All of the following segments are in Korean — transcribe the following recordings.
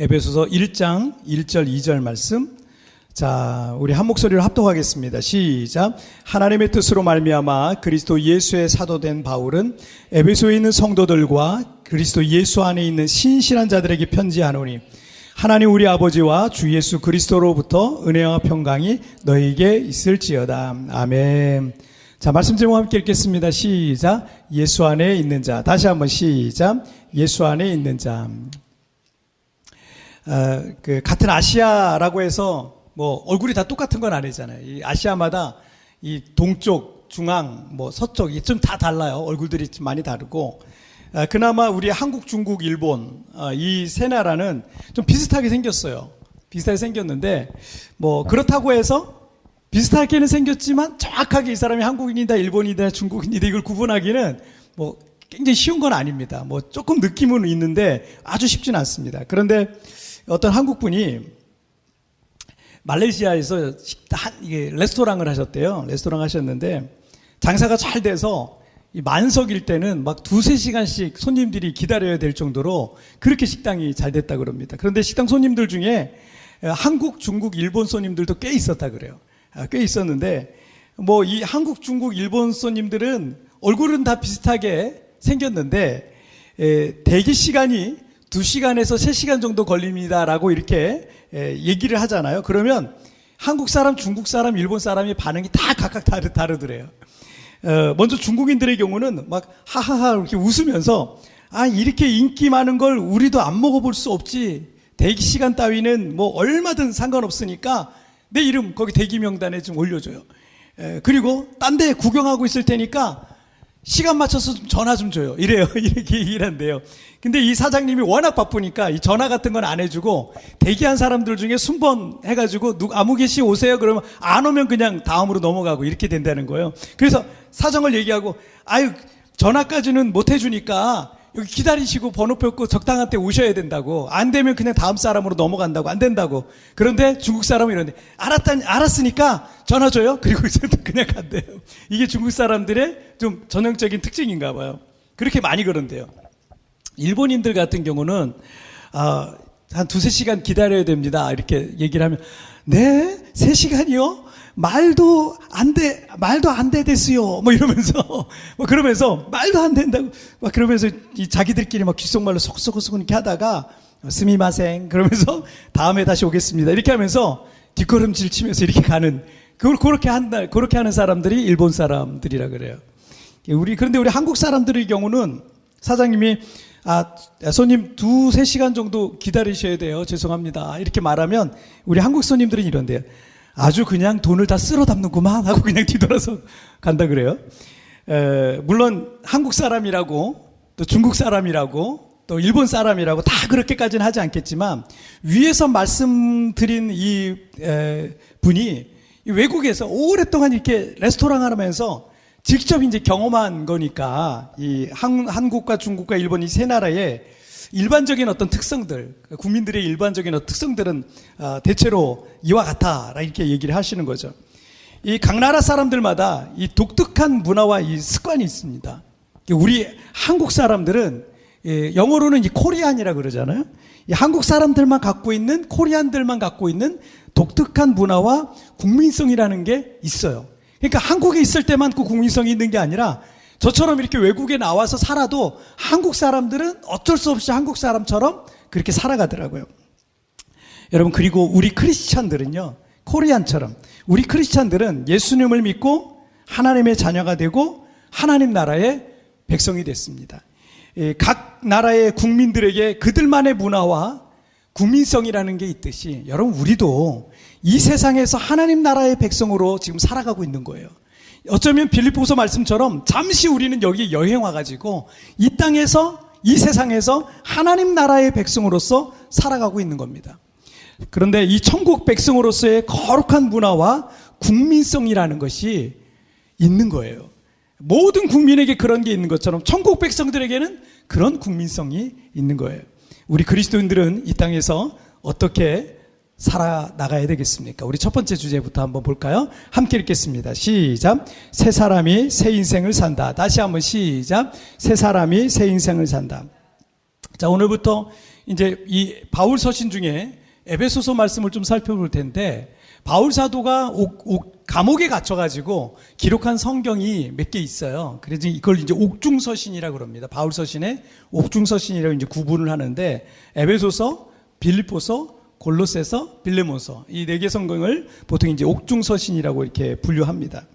에베소서 1장 1절 2절 말씀. 자, 우리 한 목소리로 합독하겠습니다. 시작. 하나님의 뜻으로 말미암아 그리스도 예수의 사도된 바울은 에베소에 있는 성도들과 그리스도 예수 안에 있는 신실한 자들에게 편지하노니 하나님 우리 아버지와 주 예수 그리스도로부터 은혜와 평강이 너희에게 있을지어다. 아멘. 자, 말씀 제목 함께 읽겠습니다. 시작. 예수 안에 있는 자. 다시 한번 시작. 예수 안에 있는 자. 같은 아시아라고 해서 뭐 얼굴이 다 똑같은 건 아니잖아요. 이 아시아마다 이 동쪽, 중앙, 뭐 서쪽 이 좀 다 달라요. 얼굴들이 좀 많이 다르고 그나마 우리 한국, 중국, 일본 이 세 나라는 좀 비슷하게 생겼어요. 비슷하게 생겼는데 뭐 그렇다고 해서 비슷하게는 생겼지만 정확하게 이 사람이 한국인이다, 일본이다, 중국인이다 이걸 구분하기는 뭐 굉장히 쉬운 건 아닙니다. 뭐 조금 느낌은 있는데 아주 쉽지는 않습니다. 그런데 어떤 한국 분이 말레이시아에서 이게 레스토랑을 하셨대요. 레스토랑 하셨는데 장사가 잘 돼서 이 만석일 때는 막 2-3시간씩 손님들이 기다려야 될 정도로 그렇게 식당이 잘 됐다 그럽니다. 그런데 식당 손님들 중에 한국, 중국, 일본 손님들도 꽤 있었다 그래요. 꽤 있었는데 뭐 이 한국, 중국, 일본 손님들은 얼굴은 다 비슷하게 생겼는데 대기 시간이 2시간에서 3시간 정도 걸립니다라고 이렇게 얘기를 하잖아요. 그러면 한국 사람, 중국 사람, 일본 사람의 반응이 다 각각 다르더래요. 먼저 중국인들의 경우는 막 하하하 이렇게 웃으면서 이렇게 인기 많은 걸 우리도 안 먹어볼 수 없지. 대기 시간 따위는 뭐 얼마든 상관없으니까 내 이름 거기 대기 명단에 좀 올려줘요. 그리고 딴 데 구경하고 있을 테니까 시간 맞춰서 좀 전화 좀 줘요. 이래요. 이렇게 얘기를 한대요. 근데 이 사장님이 워낙 바쁘니까 이 전화 같은 건 안 해주고 대기한 사람들 중에 순번해가지고 아무개 씨 오세요. 그러면 안 오면 그냥 다음으로 넘어가고 이렇게 된다는 거예요. 그래서 사정을 얘기하고 전화까지는 못 해주니까 여기 기다리시고 번호표 없고 적당한 때 오셔야 된다고. 안 되면 그냥 다음 사람으로 넘어간다고. 안 된다고. 그런데 중국 사람은 이러는데 알았으니까 전화 줘요. 그리고 이제 그냥 간대요. 이게 중국 사람들의 좀 전형적인 특징인가 봐요. 그렇게 많이 그런대요. 일본인들 같은 경우는 한 2-3시간 기다려야 됩니다. 이렇게 얘기를 하면 네? 3시간이요? 말도 안 돼 됐어요. 뭐 이러면서, 그러면서, 말도 안 된다고, 그러면서 자기들끼리 귓속말로 소근소근 이렇게 하다가, 스미마생, 그러면서, 다음에 다시 오겠습니다. 이렇게 하면서, 뒷걸음질 치면서 이렇게 가는, 그렇게 하는 사람들이 일본 사람들이라 그래요. 그런데 우리 한국 사람들의 경우는, 사장님이, 손님 2-3시간 정도 기다리셔야 돼요. 죄송합니다. 이렇게 말하면, 우리 한국 손님들은 이런데요. 아주 그냥 돈을 다 쓸어 담는구만 하고 그냥 뒤돌아서 간다 그래요. 물론 한국 사람이라고 또 중국 사람이라고 또 일본 사람이라고 다 그렇게까지는 하지 않겠지만 위에서 말씀드린 이 분이 외국에서 오랫동안 이렇게 레스토랑을 하면서 직접 이제 경험한 거니까 이 한국과 중국과 일본 이 세 나라의 일반적인 어떤 특성들, 국민들의 일반적인 어떤 특성들은 대체로 이와 같아 이렇게 얘기를 하시는 거죠. 이 각 나라 사람들마다 이 독특한 문화와 이 습관이 있습니다. 우리 한국 사람들은 영어로는 이 코리안이라 그러잖아요. 이 한국 사람들만 갖고 있는 코리안들만 갖고 있는 독특한 문화와 국민성이라는 게 있어요. 그러니까 한국에 있을 때만 그 국민성이 있는 게 아니라 저처럼 이렇게 외국에 나와서 살아도 한국 사람들은 어쩔 수 없이 한국 사람처럼 그렇게 살아가더라고요. 여러분, 그리고 우리 크리스찬들은요, 코리안처럼 우리 크리스찬들은 예수님을 믿고 하나님의 자녀가 되고 하나님 나라의 백성이 됐습니다. 각 나라의 국민들에게 그들만의 문화와 국민성이라는 게 있듯이 여러분, 우리도 이 세상에서 하나님 나라의 백성으로 지금 살아가고 있는 거예요. 어쩌면 빌립보서 말씀처럼 잠시 우리는 여기 여행 와가지고 이 땅에서 이 세상에서 하나님 나라의 백성으로서 살아가고 있는 겁니다. 그런데 이 천국 백성으로서의 거룩한 문화와 국민성이라는 것이 있는 거예요. 모든 국민에게 그런 게 있는 것처럼 천국 백성들에게는 그런 국민성이 있는 거예요. 우리 그리스도인들은 이 땅에서 어떻게 살아나가야 되겠습니까? 우리 첫 번째 주제부터 한번 볼까요? 함께 읽겠습니다. 시작. 새 사람이 새 인생을 산다. 다시 한번 시작. 새 사람이 새 인생을 산다. 자, 오늘부터 이제 이 바울 서신 중에 에베소서 말씀을 좀 살펴볼 텐데, 바울 사도가 감옥에 갇혀가지고 기록한 성경이 몇 개 있어요. 그래서 이걸 이제 옥중서신이라고 그럽니다. 바울 서신에 옥중서신이라고 이제 구분을 하는데, 에베소서, 빌립보서, 골로새서, 빌레몬서, 이 네 개 성경을 보통 이제 옥중서신이라고 이렇게 분류합니다.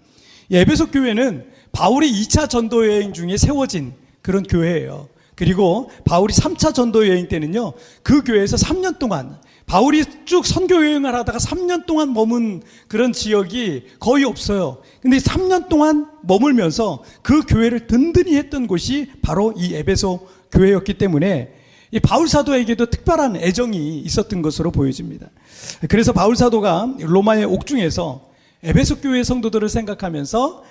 이 에베소 교회는 바울의 2차 전도 여행 중에 세워진 그런 교회예요. 그리고 바울이 3차 전도 여행 때는요, 그 교회에서 3년 동안, 바울이 쭉 선교 여행을 하다가 3년 동안 머문 그런 지역이 거의 없어요. 근데 3년 동안 머물면서 그 교회를 든든히 했던 곳이 바로 이 에베소 교회였기 때문에 이 바울 사도에게도 특별한 애정이 있었던 것으로 보여집니다. 그래서 바울 사도가 로마의 옥중에서 에베소 교회 성도들을 생각하면서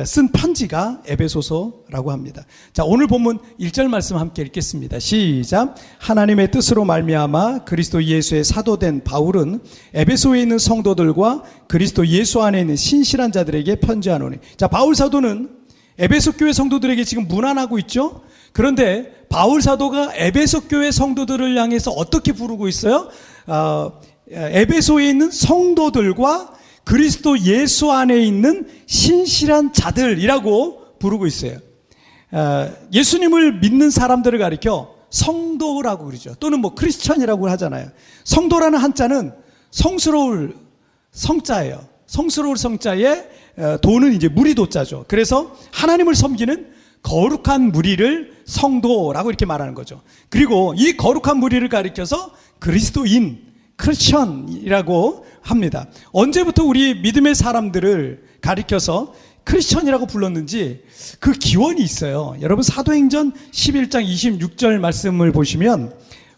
쓴 편지가 에베소서라고 합니다. 자, 오늘 본문 1절 말씀 함께 읽겠습니다. 시작. 하나님의 뜻으로 말미암아 그리스도 예수의 사도된 바울은 에베소에 있는 성도들과 그리스도 예수 안에 있는 신실한 자들에게 편지하노니. 자, 바울 사도는 에베소 교회 성도들에게 지금 문안하고 있죠. 그런데 바울 사도가 에베소 교회 성도들을 향해서 어떻게 부르고 있어요? 에베소에 있는 성도들과 그리스도 예수 안에 있는 신실한 자들이라고 부르고 있어요. 예수님을 믿는 사람들을 가리켜 성도라고 그러죠. 또는 뭐 크리스천이라고 하잖아요. 성도라는 한자는 성스러울 성자예요. 성스러울 성자에 도는 이제 무리도자죠. 그래서 하나님을 섬기는 거룩한 무리를 성도라고 이렇게 말하는 거죠. 그리고 이 거룩한 무리를 가리켜서 그리스도인, 크리스천이라고 합니다. 언제부터 우리 믿음의 사람들을 가리켜서 크리스천이라고 불렀는지 그 기원이 있어요. 여러분 사도행전 11장 26절 말씀을 보시면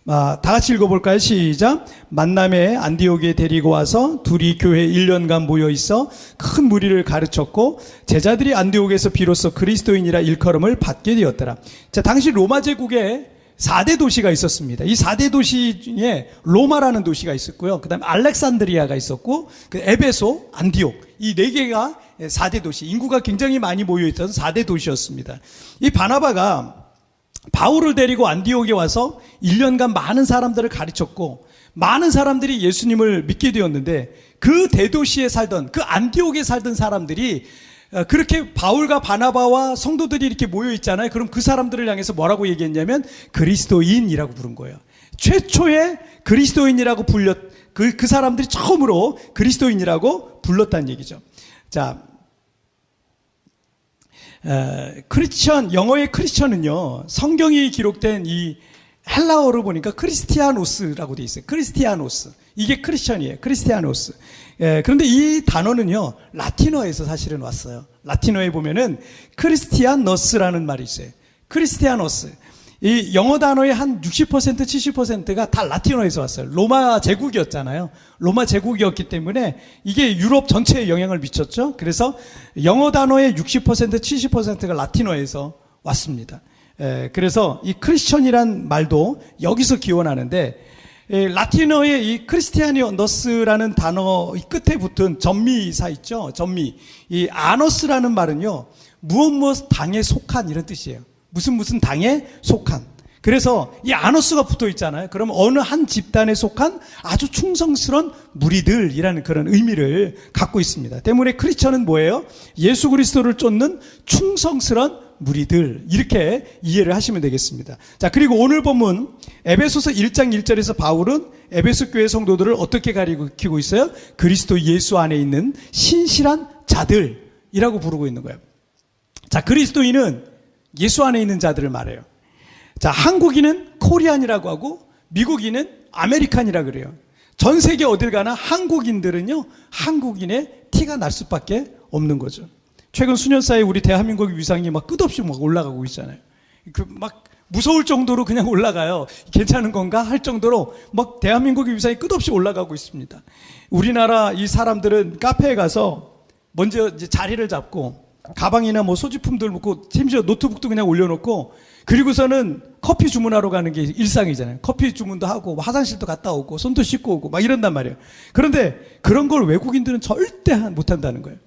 다 같이 읽어볼까요? 시작. 만남에 안디옥에 데리고 와서 둘이 교회 1년간 모여 있어 큰 무리를 가르쳤고 제자들이 안디옥에서 비로소 그리스도인이라 일컬음을 받게 되었더라. 자, 당시 로마 제국에 4대 도시가 있었습니다. 이 4대 도시 중에 로마라는 도시가 있었고요. 그 다음에 알렉산드리아가 있었고, 그 에베소, 안디옥, 이 4개가 4대 도시, 인구가 굉장히 많이 모여있던 4대 도시였습니다. 이 바나바가 바울을 데리고 안디옥에 와서 1년간 많은 사람들을 가르쳤고, 많은 사람들이 예수님을 믿게 되었는데, 그 대도시에 살던, 그 안디옥에 살던 사람들이 그렇게 바울과 바나바와 성도들이 이렇게 모여 있잖아요. 그럼 그 사람들을 향해서 뭐라고 얘기했냐면 그리스도인이라고 부른 거예요. 최초의 그리스도인이라고 그 사람들이 처음으로 그리스도인이라고 불렀다는 얘기죠. 자, 크리스천, 영어의 크리스천은요, 성경이 기록된 이 헬라어로 보니까 크리스티아노스라고 돼 있어요. 크리스티아노스. 이게 크리스천이에요. 크리스티아노스. 그런데 이 단어는요, 라틴어에서 사실은 왔어요. 라틴어에 보면은 크리스티아노스라는 말이 있어요. 크리스티아노스. 이 영어 단어의 한 60%, 70%가 다 라틴어에서 왔어요. 로마 제국이었잖아요. 로마 제국이었기 때문에 이게 유럽 전체에 영향을 미쳤죠. 그래서 영어 단어의 60%, 70%가 라틴어에서 왔습니다. 그래서 이 크리스천이란 말도 여기서 기원하는데, 라틴어의 이 크리스티아노스라는 단어 끝에 붙은 전미사 있죠. 전미. 이 아노스라는 말은요, 무엇 당에 속한 이런 뜻이에요. 무슨 당에 속한. 그래서 이 아노스가 붙어 있잖아요. 그러면 어느 한 집단에 속한 아주 충성스러운 무리들이라는 그런 의미를 갖고 있습니다. 때문에 크리스천은 뭐예요? 예수 그리스도를 쫓는 충성스러운 무리들, 이렇게 이해를 하시면 되겠습니다. 자, 그리고 오늘 본문 에베소서 1장 1절에서 바울은 에베소 교회 성도들을 어떻게 가리키고 있어요? 그리스도 예수 안에 있는 신실한 자들이라고 부르고 있는 거예요. 자, 그리스도인은 예수 안에 있는 자들을 말해요. 자, 한국인은 코리안이라고 하고 미국인은 아메리칸이라고 그래요. 전 세계 어딜 가나 한국인들은요, 한국인의 티가 날 수밖에 없는 거죠. 최근 수년 사이에 우리 대한민국의 위상이 막 끝없이 막 올라가고 있잖아요. 막 무서울 정도로 그냥 올라가요. 괜찮은 건가 할 정도로 막 대한민국의 위상이 끝없이 올라가고 있습니다. 우리나라 이 사람들은 카페에 가서 먼저 이제 자리를 잡고 가방이나 뭐 소지품들 놓고 심지어 노트북도 그냥 올려놓고, 그리고서는 커피 주문하러 가는 게 일상이잖아요. 커피 주문도 하고 화장실도 갔다 오고 손도 씻고 오고 막 이런단 말이에요. 그런데 그런 걸 외국인들은 절대 못한다는 거예요.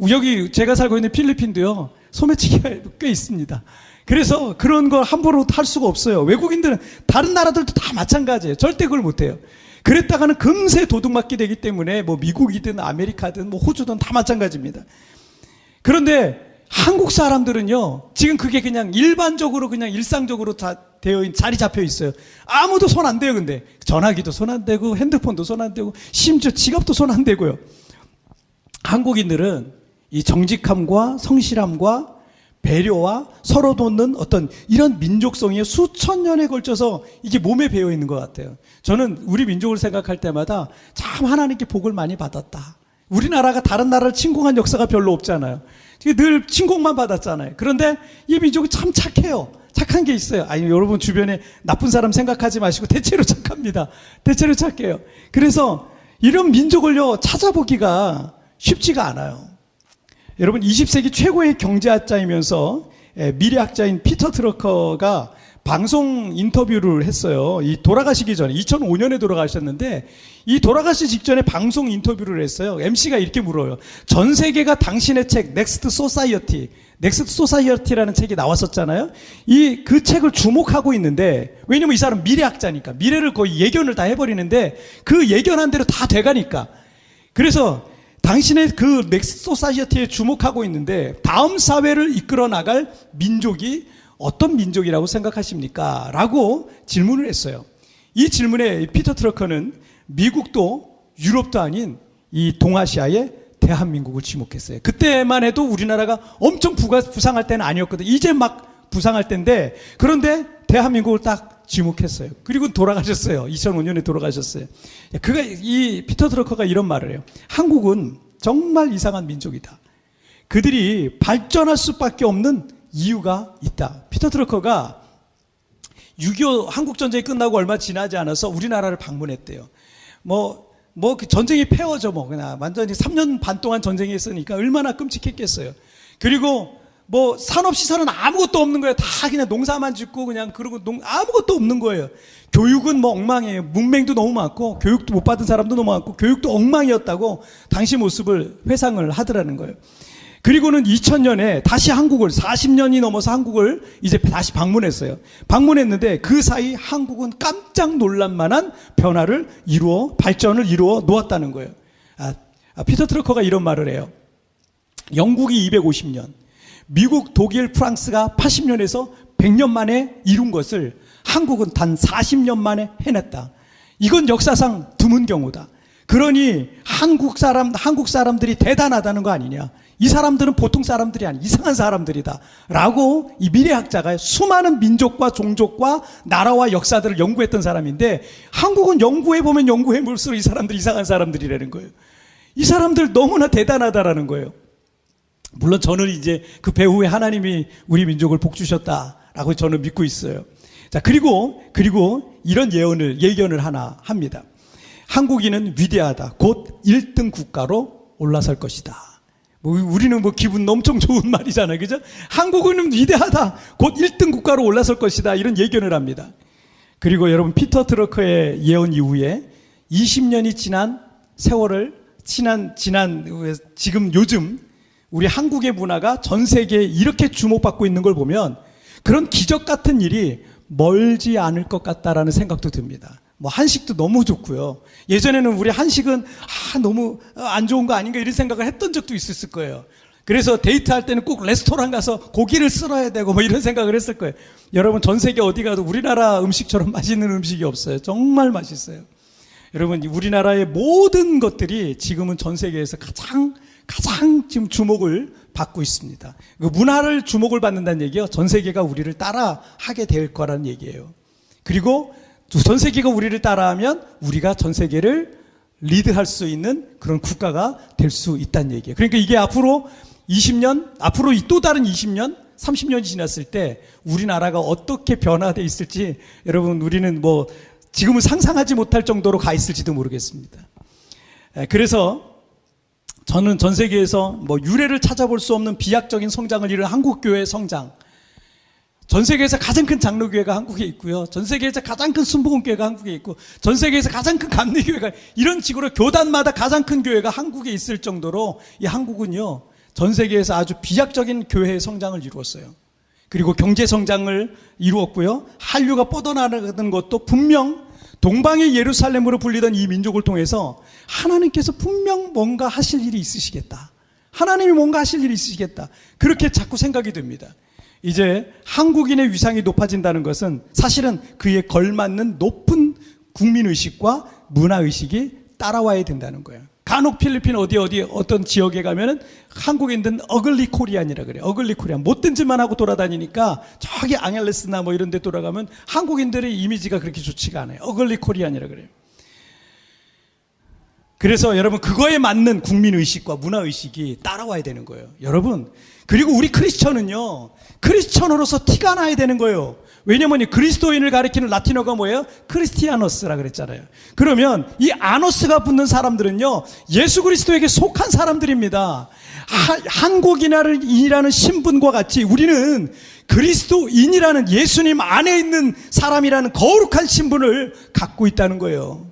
여기 제가 살고 있는 필리핀도요, 소매치기가 꽤 있습니다. 그래서 그런 걸 함부로 할 수가 없어요. 외국인들은 다른 나라들도 다 마찬가지예요. 절대 그걸 못해요. 그랬다가는 금세 도둑맞게 되기 때문에 뭐 미국이든 아메리카든 뭐 호주든 다 마찬가지입니다. 그런데 한국 사람들은요, 지금 그게 그냥 일반적으로 그냥 일상적으로 다 자리 잡혀 있어요. 아무도 손 안 대요, 근데. 전화기도 손 안 대고, 핸드폰도 손 안 대고, 심지어 지갑도 손 안 대고요. 한국인들은 이 정직함과 성실함과 배려와 서로 돕는 어떤 이런 민족성이 수천 년에 걸쳐서 이게 몸에 배어 있는 것 같아요. 저는 우리 민족을 생각할 때마다 참 하나님께 복을 많이 받았다. 우리나라가 다른 나라를 침공한 역사가 별로 없잖아요. 늘 침공만 받았잖아요. 그런데 이 민족이 참 착해요. 착한 게 있어요. 아니, 여러분 주변에 나쁜 사람 생각하지 마시고 대체로 착합니다. 대체로 착해요. 그래서 이런 민족을요, 찾아보기가 쉽지가 않아요. 여러분, 20세기 최고의 경제학자이면서 미래학자인 피터 드러커가 방송 인터뷰를 했어요. 이 돌아가시기 전에 2005년에 돌아가셨는데, 이 돌아가시 직전에 방송 인터뷰를 했어요. MC가 이렇게 물어요. 전 세계가 당신의 책 넥스트 소사이어티라는 책이 나왔었잖아요. 그 책을 주목하고 있는데, 왜냐면 이 사람 미래학자니까 미래를 거의 예견을 다 해버리는데 그 예견한 대로 다 돼가니까. 그래서 당신의 그 넥스트 소사이어티에 주목하고 있는데 다음 사회를 이끌어 나갈 민족이 어떤 민족이라고 생각하십니까? 라고 질문을 했어요. 이 질문에 피터 트러커는 미국도 유럽도 아닌 이 동아시아의 대한민국을 지목했어요. 그때만 해도 우리나라가 엄청 부상할 때는 아니었거든요. 이제 막 부상할 때인데, 그런데 대한민국을 딱 지목했어요. 그리고 돌아가셨어요. 2005년에 돌아가셨어요. 이 피터 드러커가 이런 말을 해요. 한국은 정말 이상한 민족이다. 그들이 발전할 수밖에 없는 이유가 있다. 피터 드러커가 6.25 한국전쟁이 끝나고 얼마 지나지 않아서 우리나라를 방문했대요. 그 전쟁이 패어져, 그냥 완전히 3년 반 동안 전쟁이 했으니까 얼마나 끔찍했겠어요. 그리고 산업시설은 아무것도 없는 거예요. 다 그냥 농사만 짓고 그냥 그러고 아무것도 없는 거예요. 교육은 엉망이에요. 문맹도 너무 많고, 교육도 못 받은 사람도 너무 많고, 교육도 엉망이었다고 당시 모습을 회상을 하더라는 거예요. 그리고는 2000년에 다시 40년이 넘어서 한국을 이제 다시 방문했어요. 방문했는데 그 사이 한국은 깜짝 놀랄 만한 발전을 이루어 놓았다는 거예요. 피터 트러커가 이런 말을 해요. 영국이 250년, 미국, 독일, 프랑스가 80년에서 100년 만에 이룬 것을 한국은 단 40년 만에 해냈다. 이건 역사상 드문 경우다. 그러니 한국 사람들이 대단하다는 거 아니냐. 이 사람들은 보통 사람들이 아니 이상한 사람들이다. 라고 이 미래학자가 수많은 민족과 종족과 나라와 역사들을 연구했던 사람인데, 한국은 연구해보면 연구해볼수록 이 사람들이 이상한 사람들이라는 거예요. 이 사람들 너무나 대단하다라는 거예요. 물론 저는 이제 그 배후에 하나님이 우리 민족을 복 주셨다라고 저는 믿고 있어요. 자, 그리고 이런 예견을 하나 합니다. 한국인은 위대하다. 곧 1등 국가로 올라설 것이다. 우리는 기분 엄청 좋은 말이잖아요. 그죠? 한국은 위대하다. 곧 1등 국가로 올라설 것이다. 이런 예견을 합니다. 그리고 여러분, 피터 드러커의 예언 이후에 20년이 지난 세월을 지금 요즘 우리 한국의 문화가 전 세계에 이렇게 주목받고 있는 걸 보면 그런 기적 같은 일이 멀지 않을 것 같다라는 생각도 듭니다. 한식도 너무 좋고요. 예전에는 우리 한식은 너무 안 좋은 거 아닌가 이런 생각을 했던 적도 있었을 거예요. 그래서 데이트할 때는 꼭 레스토랑 가서 고기를 썰어야 되고 이런 생각을 했을 거예요. 여러분, 전 세계 어디 가도 우리나라 음식처럼 맛있는 음식이 없어요. 정말 맛있어요. 여러분, 우리나라의 모든 것들이 지금은 전 세계에서 가장 지금 주목을 받고 있습니다. 그 문화를 주목을 받는다는 얘기요. 전 세계가 우리를 따라 하게 될 거라는 얘기예요. 그리고 전 세계가 우리를 따라하면 우리가 전 세계를 리드할 수 있는 그런 국가가 될 수 있다는 얘기예요. 그러니까 이게 앞으로 또 다른 20년, 30년이 지났을 때 우리나라가 어떻게 변화되어 있을지, 여러분, 우리는 지금은 상상하지 못할 정도로 가 있을지도 모르겠습니다. 그래서 저는 전 세계에서 유례를 찾아볼 수 없는 비약적인 성장을 이룬 한국교회의 성장, 전 세계에서 가장 큰 장로교회가 한국에 있고요. 전 세계에서 가장 큰 순복음교회가 한국에 있고, 전 세계에서 가장 큰 감리교회가, 이런 식으로 교단마다 가장 큰 교회가 한국에 있을 정도로 이 한국은요, 전 세계에서 아주 비약적인 교회의 성장을 이루었어요. 그리고 경제 성장을 이루었고요. 한류가 뻗어나가는 것도 분명 동방의 예루살렘으로 불리던 이 민족을 통해서 하나님께서 분명 뭔가 하실 일이 있으시겠다. 하나님이 뭔가 하실 일이 있으시겠다. 그렇게 자꾸 생각이 듭니다. 이제 한국인의 위상이 높아진다는 것은 사실은 그에 걸맞는 높은 국민의식과 문화의식이 따라와야 된다는 거예요. 간혹 필리핀 어떤 지역에 가면은 한국인들은 어글리 코리안이라 그래요. 어글리 코리안. 못된 짓만 하고 돌아다니니까 저기 앙헬레스나 뭐 이런 데 돌아가면 한국인들의 이미지가 그렇게 좋지가 않아요. 어글리 코리안이라 그래요. 그래서 여러분 그거에 맞는 국민의식과 문화의식이 따라와야 되는 거예요. 여러분 그리고 우리 크리스천은요. 크리스천으로서 티가 나야 되는 거예요. 왜냐면 이 그리스도인을 가리키는 라틴어가 뭐예요? 크리스티아노스라 그랬잖아요. 그러면 이 아노스가 붙는 사람들은요. 예수 그리스도에게 속한 사람들입니다. 한국인이라는 신분과 같이 우리는 그리스도인이라는 예수님 안에 있는 사람이라는 거룩한 신분을 갖고 있다는 거예요.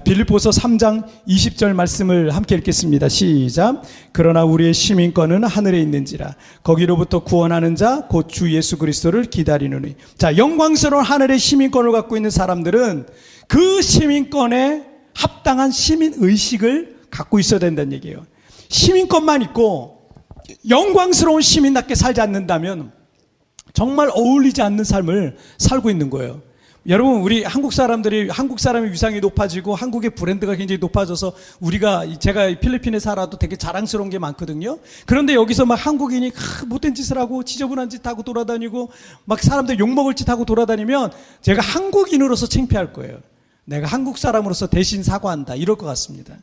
빌립보서 3장 20절 말씀을 함께 읽겠습니다. 시작. 그러나 우리의 시민권은 하늘에 있는지라 거기로부터 구원하는 자 곧 주 예수 그리스도를 기다리느니. 자, 영광스러운 하늘의 시민권을 갖고 있는 사람들은 그 시민권에 합당한 시민의식을 갖고 있어야 된다는 얘기예요. 시민권만 있고 영광스러운 시민답게 살지 않는다면 정말 어울리지 않는 삶을 살고 있는 거예요. 여러분 우리 한국 사람의 위상이 높아지고 한국의 브랜드가 굉장히 높아져서 제가 필리핀에 살아도 되게 자랑스러운 게 많거든요. 그런데 여기서 막 한국인이 못된 짓을 하고 지저분한 짓 하고 돌아다니고 막 사람들 욕먹을 짓 하고 돌아다니면 제가 한국인으로서 창피할 거예요. 내가 한국 사람으로서 대신 사과한다 이럴 것 같습니다.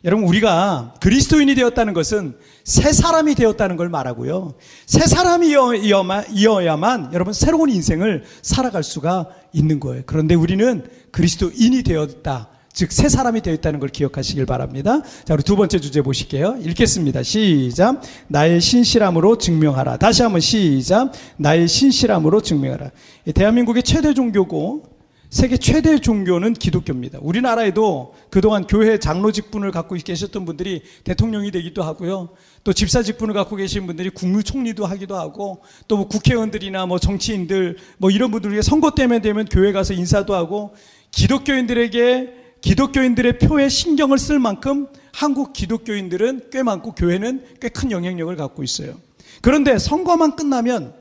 여러분 우리가 그리스도인이 되었다는 것은 새 사람이 되었다는 걸 말하고요. 새 사람이어야만 여러분 새로운 인생을 살아갈 수가 있는 거예요. 그런데 우리는 그리스도인이 되었다. 즉 새 사람이 되었다는 걸 기억하시길 바랍니다. 자, 우리 두 번째 주제 보실게요. 읽겠습니다. 시작. 나의 신실함으로 증명하라. 다시 한번 시작. 나의 신실함으로 증명하라. 대한민국의 최대 종교고 세계 최대 종교는 기독교입니다. 우리나라에도 그동안 교회 장로 직분을 갖고 계셨던 분들이 대통령이 되기도 하고요. 또 집사 직분을 갖고 계신 분들이 국무총리도 하기도 하고 또 뭐 국회의원들이나 뭐 정치인들 뭐 이런 분들에게 선거 때문에 되면 교회 가서 인사도 하고 기독교인들의 표에 신경을 쓸 만큼 한국 기독교인들은 꽤 많고 교회는 꽤 큰 영향력을 갖고 있어요. 그런데 선거만 끝나면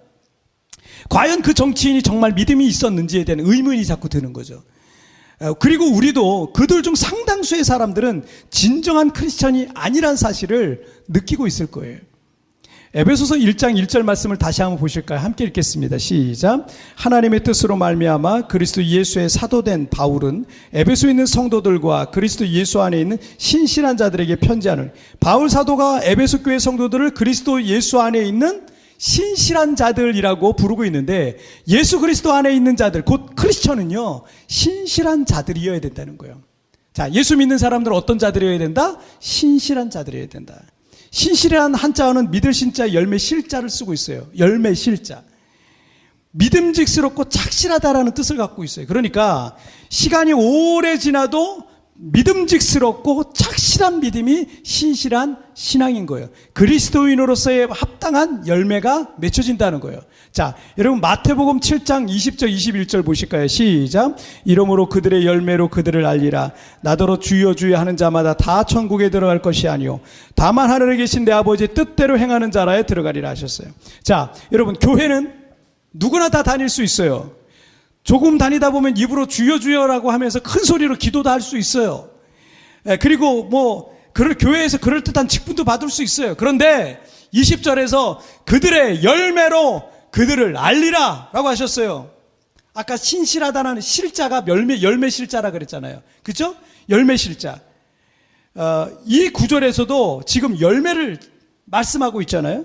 과연 그 정치인이 정말 믿음이 있었는지에 대한 의문이 자꾸 드는 거죠. 그리고 우리도 그들 중 상당수의 사람들은 진정한 크리스천이 아니란 사실을 느끼고 있을 거예요. 에베소서 1장 1절 말씀을 다시 한번 보실까요? 함께 읽겠습니다. 시작. 하나님의 뜻으로 말미암아 그리스도 예수의 사도된 바울은 에베소에 있는 성도들과 그리스도 예수 안에 있는 신실한 자들에게 편지하는. 바울 사도가 에베소 교회 성도들을 그리스도 예수 안에 있는 신실한 자들이라고 부르고 있는데 예수 그리스도 안에 있는 자들 곧 크리스천은요 신실한 자들이어야 된다는 거예요. 자, 예수 믿는 사람들은 어떤 자들이어야 된다? 신실한 자들이어야 된다. 신실한 한자어는 믿을 신자 열매 실자를 쓰고 있어요. 열매 실자. 믿음직스럽고 착실하다라는 뜻을 갖고 있어요. 그러니까 시간이 오래 지나도 믿음직스럽고 착실한 믿음이 신실한 신앙인 거예요. 그리스도인으로서의 합당한 열매가 맺혀진다는 거예요. 자, 여러분 마태복음 7장 20절 21절 보실까요? 시작. 이러므로 그들의 열매로 그들을 알리라. 나더러 주여 주여 하는 자마다 다 천국에 들어갈 것이 아니요 다만 하늘에 계신 내 아버지의 뜻대로 행하는 자라에 들어가리라 하셨어요. 자, 여러분 교회는 누구나 다 다닐 수 있어요. 조금 다니다 보면 입으로 주여 주여라고 하면서 큰 소리로 기도도 할 수 있어요. 그리고 뭐 교회에서 그럴듯한 직분도 받을 수 있어요. 그런데 20절에서 그들의 열매로 그들을 알리라 라고 하셨어요. 아까 신실하다는 실자가 열매 실자라 그랬잖아요. 그렇죠? 열매 실자. 이 구절에서도 지금 열매를 말씀하고 있잖아요.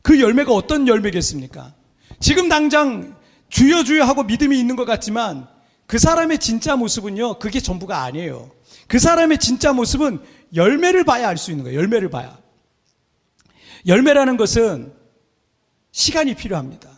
그 열매가 어떤 열매겠습니까? 지금 당장 주여 주여 하고 믿음이 있는 것 같지만 그 사람의 진짜 모습은요, 그게 전부가 아니에요. 그 사람의 진짜 모습은 열매를 봐야 알 수 있는 거예요. 열매를 봐야. 열매라는 것은 시간이 필요합니다.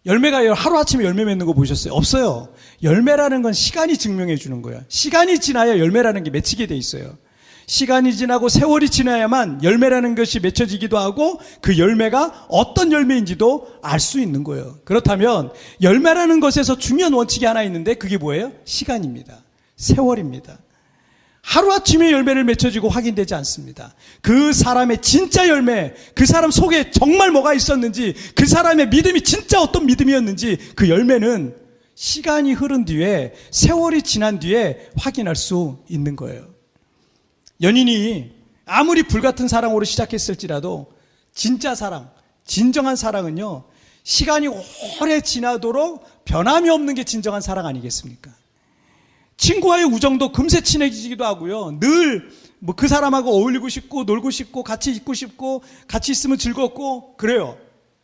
열매가 하루아침에 열매 맺는 거 보셨어요? 없어요. 열매라는 건 시간이 증명해 주는 거예요. 시간이 지나야 열매라는 게 맺히게 돼 있어요. 시간이 지나고 세월이 지나야만 열매라는 것이 맺혀지기도 하고 그 열매가 어떤 열매인지도 알 수 있는 거예요. 그렇다면 열매라는 것에서 중요한 원칙이 하나 있는데 그게 뭐예요? 시간입니다. 세월입니다. 하루아침에 열매를 맺혀지고 확인되지 않습니다. 그 사람의 진짜 열매, 그 사람 속에 정말 뭐가 있었는지, 그 사람의 믿음이 진짜 어떤 믿음이었는지 그 열매는 시간이 흐른 뒤에, 세월이 지난 뒤에 확인할 수 있는 거예요. 연인이 아무리 불같은 사랑으로 시작했을지라도 진짜 사랑, 진정한 사랑은요, 시간이 오래 지나도록 변함이 없는 게 진정한 사랑 아니겠습니까? 친구와의 우정도 금세 친해지기도 하고요. 늘 뭐 그 사람하고 어울리고 싶고 놀고 싶고 같이 있고 싶고 같이 있으면 즐겁고 그래요.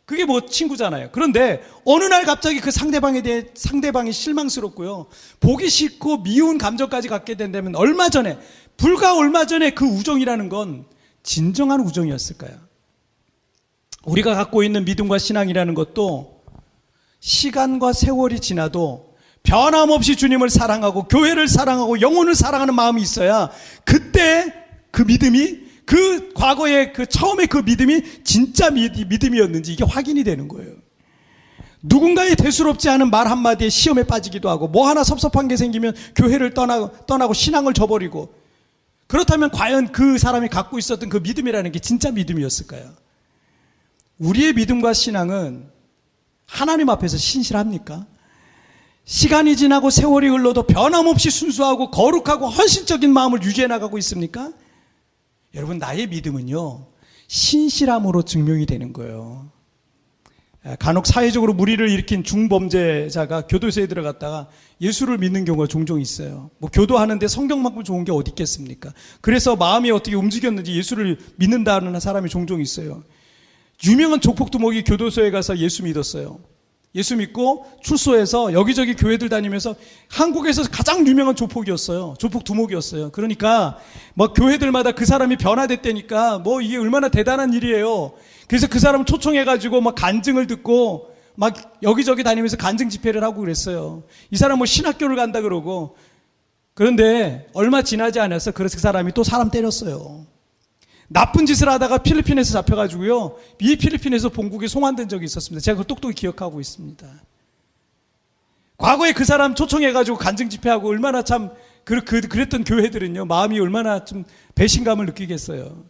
그게 뭐 친구잖아요. 그런데 어느 날 갑자기 그 상대방에 대해 상대방이 실망스럽고요. 보기 싫고 미운 감정까지 갖게 된다면 불과 얼마 전에 그 우정이라는 건 진정한 우정이었을까요? 우리가 갖고 있는 믿음과 신앙이라는 것도 시간과 세월이 지나도 변함없이 주님을 사랑하고 교회를 사랑하고 영혼을 사랑하는 마음이 있어야 그때 그 믿음이 그 과거의 그 처음에 그 믿음이 진짜 믿음이었는지 이게 확인이 되는 거예요. 누군가의 대수롭지 않은 말 한마디에 시험에 빠지기도 하고 뭐 하나 섭섭한 게 생기면 교회를 떠나고 신앙을 저버리고 그렇다면 과연 그 사람이 갖고 있었던 그 믿음이라는 게 진짜 믿음이었을까요? 우리의 믿음과 신앙은 하나님 앞에서 신실합니까? 시간이 지나고 세월이 흘러도 변함없이 순수하고 거룩하고 헌신적인 마음을 유지해 나가고 있습니까? 여러분, 나의 믿음은요, 신실함으로 증명이 되는 거예요. 간혹 사회적으로 무리를 일으킨 중범죄자가 교도소에 들어갔다가 예수를 믿는 경우가 종종 있어요. 뭐 교도하는데 성경만큼 좋은 게 어디 있겠습니까? 그래서 마음이 어떻게 움직였는지 예수를 믿는다는 사람이 종종 있어요. 유명한 조폭두목이 교도소에 가서 예수 믿었어요. 예수 믿고 출소해서 여기저기 교회들 다니면서 한국에서 가장 유명한 조폭이었어요. 조폭 두목이었어요. 그러니까 뭐 교회들마다 그 사람이 변화됐다니까 뭐 이게 얼마나 대단한 일이에요. 그래서 그 사람 초청해가지고 막 간증을 듣고 막 여기저기 다니면서 간증 집회를 하고 그랬어요. 이 사람 뭐 신학교를 간다 그러고. 그런데 얼마 지나지 않아서 그래서 그 사람이 또 사람 때렸어요. 나쁜 짓을 하다가 필리핀에서 잡혀가지고요. 이 필리핀에서 본국에 송환된 적이 있었습니다. 제가 그걸 똑똑히 기억하고 있습니다. 과거에 그 사람 초청해가지고 간증 집회하고 얼마나 참 그랬던 교회들은요. 마음이 얼마나 좀 배신감을 느끼겠어요.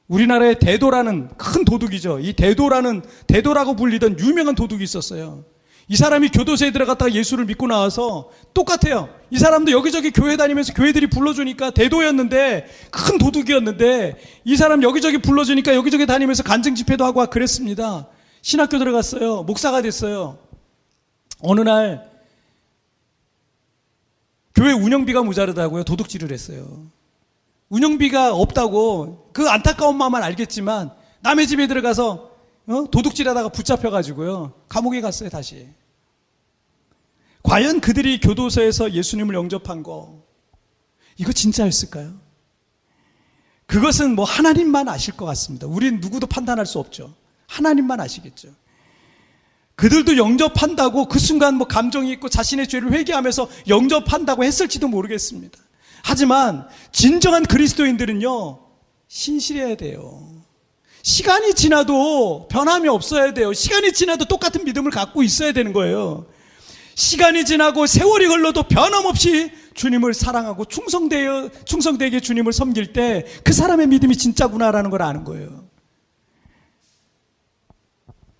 우리나라에 대도라는 큰 도둑이죠. 이 대도라고 불리던 유명한 도둑이 있었어요. 이 사람이 교도소에 들어갔다가 예수를 믿고 나와서 똑같아요. 이 사람도 여기저기 교회 다니면서 교회들이 불러주니까 대도였는데 큰 도둑이었는데 이 사람 여기저기 불러주니까 여기저기 다니면서 간증 집회도 하고 그랬습니다. 신학교 들어갔어요. 목사가 됐어요. 어느 날 교회 운영비가 모자르다고요. 도둑질을 했어요. 운영비가 없다고 그 안타까운 마음은 알겠지만 남의 집에 들어가서 도둑질하다가 붙잡혀가지고요. 감옥에 갔어요, 다시. 과연 그들이 교도소에서 예수님을 영접한 거, 이거 진짜였을까요? 그것은 뭐 하나님만 아실 것 같습니다. 우린 누구도 판단할 수 없죠. 하나님만 아시겠죠. 그들도 영접한다고 그 순간 뭐 감정이 있고 자신의 죄를 회개하면서 영접한다고 했을지도 모르겠습니다. 하지만 진정한 그리스도인들은요, 신실해야 돼요. 시간이 지나도 변함이 없어야 돼요. 시간이 지나도 똑같은 믿음을 갖고 있어야 되는 거예요. 시간이 지나고 세월이 흘러도 변함없이 주님을 사랑하고 충성되게 주님을 섬길 때 그 사람의 믿음이 진짜구나라는 걸 아는 거예요.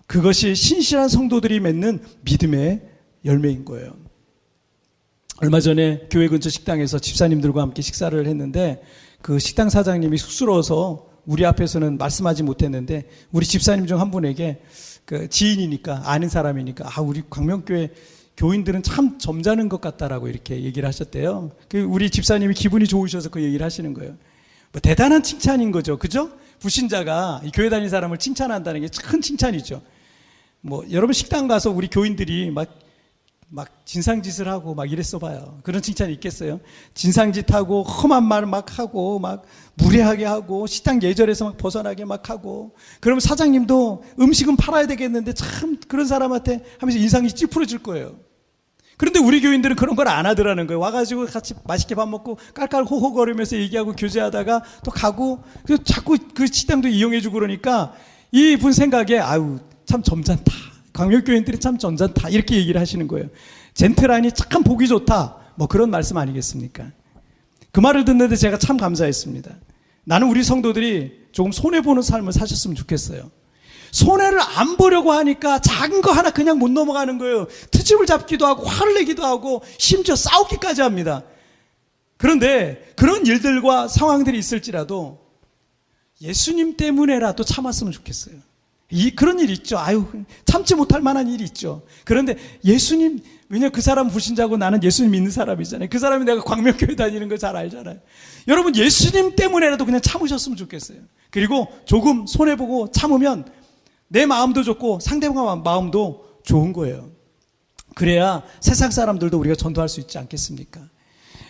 그것이 신실한 성도들이 맺는 믿음의 열매인 거예요. 얼마 전에 교회 근처 식당에서 집사님들과 함께 식사를 했는데 그 식당 사장님이 쑥스러워서 우리 앞에서는 말씀하지 못했는데 우리 집사님 중 한 분에게 그 지인이니까 아는 사람이니까 우리 광명교회 교인들은 참 점잖은 것 같다라고 이렇게 얘기를 하셨대요. 그 우리 집사님이 기분이 좋으셔서 그 얘기를 하시는 거예요. 뭐 대단한 칭찬인 거죠, 그죠? 불신자가 이 교회 다니는 사람을 칭찬한다는 게 큰 칭찬이죠. 뭐 여러분 식당 가서 우리 교인들이 막 진상짓을 하고 막 이랬어 봐요. 그런 칭찬이 있겠어요? 진상짓하고 험한 말 막 하고 막 무례하게 하고 식당 예절에서 막 벗어나게 막 하고 그러면 사장님도 음식은 팔아야 되겠는데 참 그런 사람한테 하면서 인상이 찌푸려질 거예요. 그런데 우리 교인들은 그런 걸 안 하더라는 거예요. 와가지고 같이 맛있게 밥 먹고 깔깔 호호거리면서 얘기하고 교제하다가 또 가고, 그래서 자꾸 그 식당도 이용해주고 그러니까 이분 생각에 아유 참 점잖다. 광역교인들이 참 점잖다. 이렇게 얘기를 하시는 거예요. 젠틀하니 참 보기 좋다. 뭐 그런 말씀 아니겠습니까? 그 말을 듣는데 제가 참 감사했습니다. 나는 우리 성도들이 조금 손해보는 삶을 사셨으면 좋겠어요. 손해를 안 보려고 하니까 작은 거 하나 그냥 못 넘어가는 거예요. 트집을 잡기도 하고 화를 내기도 하고 심지어 싸우기까지 합니다. 그런데 그런 일들과 상황들이 있을지라도 예수님 때문에라도 참았으면 좋겠어요. 그런 일이 있죠. 아유, 참지 못할 만한 일이 있죠. 그런데 예수님, 왜냐면 그 사람 불신자고 나는 예수님 믿는 사람이잖아요. 그 사람이 내가 광명교회 다니는 거 잘 알잖아요. 여러분, 예수님 때문에라도 그냥 참으셨으면 좋겠어요. 그리고 조금 손해보고 참으면 내 마음도 좋고 상대방 마음도 좋은 거예요. 그래야 세상 사람들도 우리가 전도할 수 있지 않겠습니까?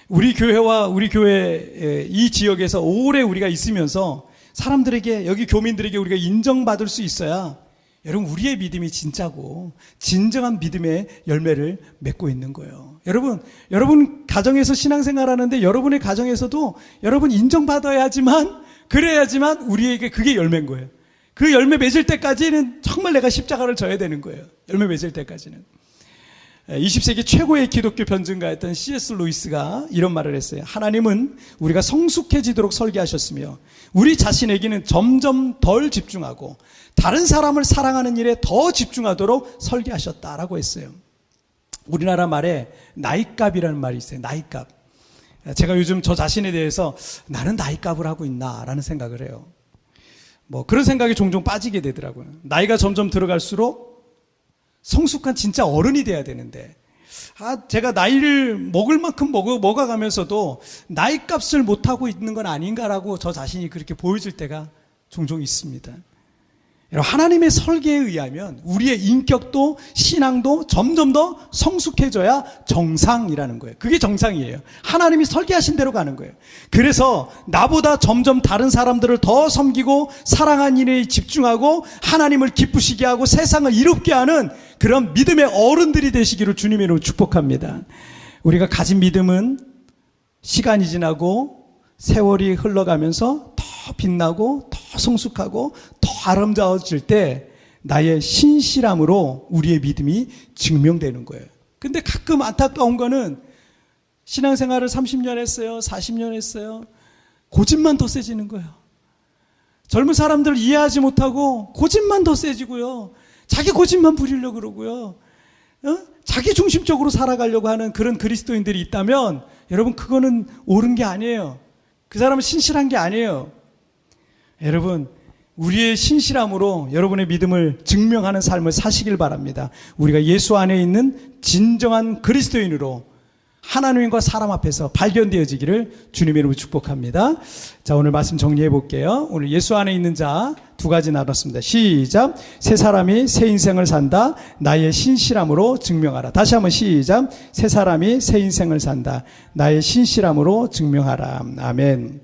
우리 교회와 우리 교회 이 지역에서 오래 우리가 있으면서 사람들에게, 여기 교민들에게 우리가 인정받을 수 있어야 여러분 우리의 믿음이 진짜고 진정한 믿음의 열매를 맺고 있는 거예요. 여러분 가정에서 신앙생활 하는데 여러분의 가정에서도 여러분 인정받아야지만, 그래야지만 우리에게 그게 열매인 거예요. 그 열매 맺을 때까지는 정말 내가 십자가를 져야 되는 거예요. 열매 맺을 때까지는. 20세기 최고의 기독교 변증가였던 C.S. 루이스가 이런 말을 했어요. 하나님은 우리가 성숙해지도록 설계하셨으며 우리 자신에게는 점점 덜 집중하고 다른 사람을 사랑하는 일에 더 집중하도록 설계하셨다라고 했어요. 우리나라 말에 나이값이라는 말이 있어요. 나이값. 제가 요즘 저 자신에 대해서 나는 나이값을 하고 있나라는 생각을 해요. 뭐 그런 생각이 종종 빠지게 되더라고요. 나이가 점점 들어갈수록 성숙한 진짜 어른이 돼야 되는데, 제가 나이를 먹을 만큼 먹어가면서도 나이값을 못하고 있는 건 아닌가라고 저 자신이 그렇게 보여질 때가 종종 있습니다. 하나님의 설계에 의하면 우리의 인격도 신앙도 점점 더 성숙해져야 정상이라는 거예요. 그게 정상이에요. 하나님이 설계하신 대로 가는 거예요. 그래서 나보다 점점 다른 사람들을 더 섬기고 사랑하는 일에 집중하고 하나님을 기쁘시게 하고 세상을 이롭게 하는 그런 믿음의 어른들이 되시기를 주님의 이름으로 축복합니다. 우리가 가진 믿음은 시간이 지나고 세월이 흘러가면서 더 빛나고 더 성숙하고 더 아름다워질 때 나의 신실함으로 우리의 믿음이 증명되는 거예요. 근데 가끔 안타까운 거는 신앙생활을 30년 했어요. 40년 했어요. 고집만 더 세지는 거예요. 젊은 사람들 이해하지 못하고 고집만 더 세지고요. 자기 고집만 부리려고 그러고요. 자기 중심적으로 살아가려고 하는 그런 그리스도인들이 있다면 여러분 그거는 옳은 게 아니에요. 그 사람은 신실한 게 아니에요. 여러분 우리의 신실함으로 여러분의 믿음을 증명하는 삶을 사시길 바랍니다. 우리가 예수 안에 있는 진정한 그리스도인으로 하나님과 사람 앞에서 발견되어지기를 주님의 이름으로 축복합니다. 자, 오늘 말씀 정리해 볼게요. 오늘 예수 안에 있는 자 두 가지 나눴습니다. 시작. 새 사람이 새 인생을 산다. 나의 신실함으로 증명하라. 다시 한번 시작. 새 사람이 새 인생을 산다. 나의 신실함으로 증명하라. 아멘.